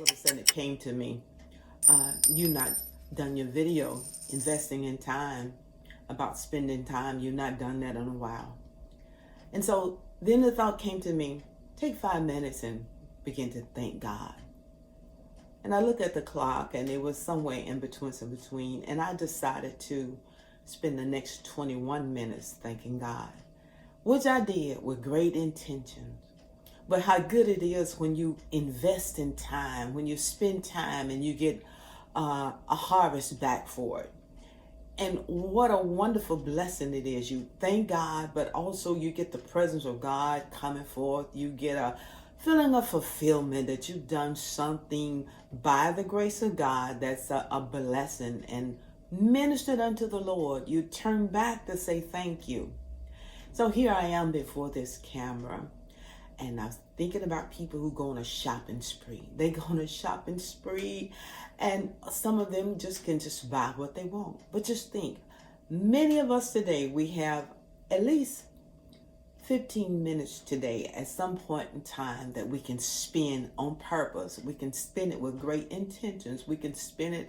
all of a sudden it came to me, you not done your video investing in time, about spending time. You've not done that in a while. And so then the thought came to me, take 5 minutes and begin to thank God. And I looked at the clock and it was somewhere in between, and I decided to spend the next 21 minutes thanking God, which I did with great intentions. But how good it is when you invest in time, when you spend time and you get a harvest back for it. And what a wonderful blessing it is. You thank God, but also you get the presence of God coming forth. You get a feeling of fulfillment that you've done something by the grace of God that's a blessing and ministered unto the Lord. You turn back to say thank you. So here I am before this camera, and I was thinking about people who go on a shopping spree. They go on a shopping spree, and some of them just can just buy what they want. But just think, many of us today, we have at least 15 minutes today at some point in time that we can spend on purpose. We can spend it with great intentions. We can spend it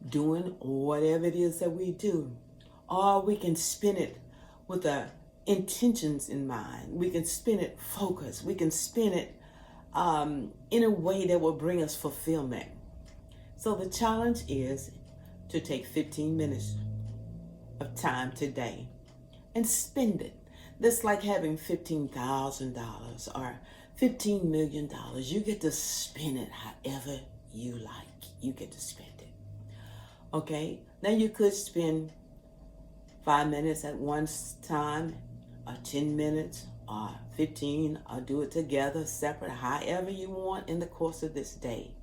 doing whatever it is that we do. Or we can spend it with intentions in mind. We can spend it focused. We can spend it in a way that will bring us fulfillment. So the challenge is to take 15 minutes of time today and spend it. That's like having $15,000 or $15 million. You get to spend it however you like. You get to spend it. Okay? Now you could spend 5 minutes at one time, or 10 minutes, or 15, or do it together, separate, however you want in the course of this day.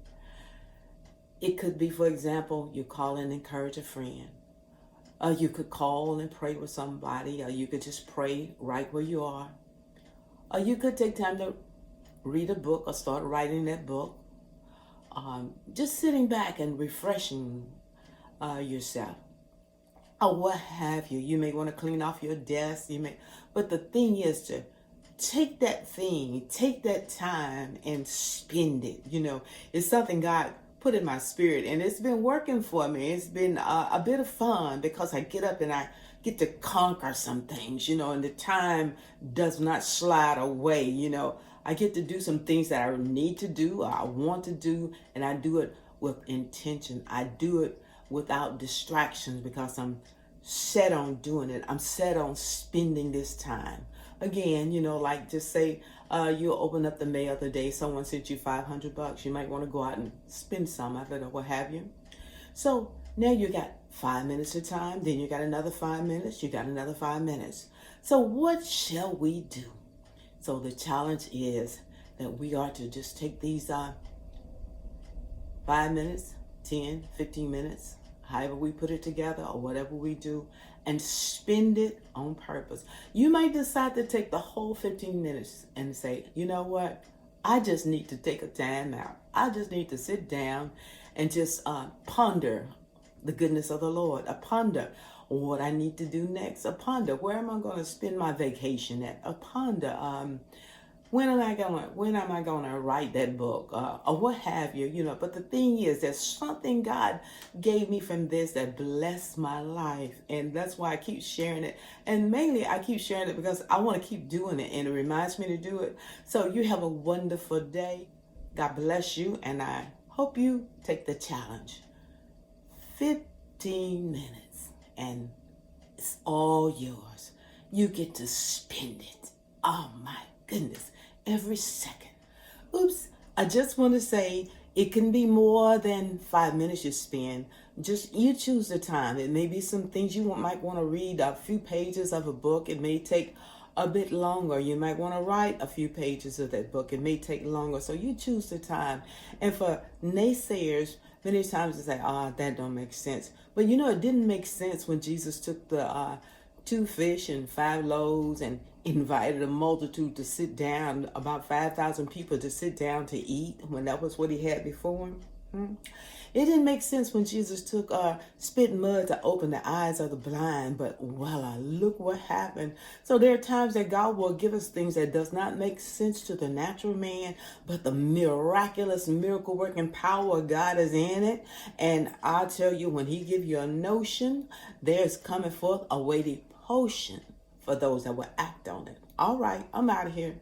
It could be, for example, you call and encourage a friend. You could call and pray with somebody, or you could just pray right where you are. Or you could take time to read a book or start writing that book. Just sitting back and refreshing yourself. Or what have you. You may want to clean off your desk. But the thing is to take that thing, take that time and spend it. You know, it's something God put in my spirit, and it's been working for me. It's been a bit of fun because I get up and I get to conquer some things, you know, and the time does not slide away. You know, I get to do some things that I need to do, or I want to do, and I do it with intention. I do it without distractions because I'm set on doing it. I'm set on spending this time. Again, you know, like just say you open up the mail today, someone sent you $500. You might want to go out and spend some. I don't know, what have you. So now you got 5 minutes of time, then you got another 5 minutes, you got another 5 minutes. So what shall we do? So the challenge is that we are to just take these 5 minutes, 10, 15 minutes, however we put it together or whatever we do, and spend it on purpose. You might decide to take the whole 15 minutes and say, you know what? I just need to take a time out. I just need to sit down and just ponder the goodness of the Lord. Ponder what I need to do next. Ponder where am I going to spend my vacation at. Ponder when am I gonna write that book, or what have you, you know. But the thing is, there's something God gave me from this that blessed my life, and that's why I keep sharing it. And mainly, I keep sharing it because I want to keep doing it, and it reminds me to do it. So you have a wonderful day. God bless you, and I hope you take the challenge. 15 minutes, and it's all yours. You get to spend it. Oh my goodness. Every second. Oops. I just want to say it can be more than 5 minutes you spend. Just you choose the time. It may be some things you might want to read a few pages of a book. It may take a bit longer. You might want to write a few pages of that book. It may take longer. So you choose the time. And for naysayers, many times they say, that don't make sense. But you know, it didn't make sense when Jesus took the 2 fish and 5 loaves and invited a multitude to sit down, about 5,000 people to sit down to eat, when that was what he had before him. It didn't make sense when Jesus took spit and mud to open the eyes of the blind, but voila, look what happened. So there are times that God will give us things that does not make sense to the natural man, but the miraculous miracle working power of God is in it. And I'll tell you, when he give you a notion, there's coming forth a weighty potion for those that will act on it. All right, I'm out of here.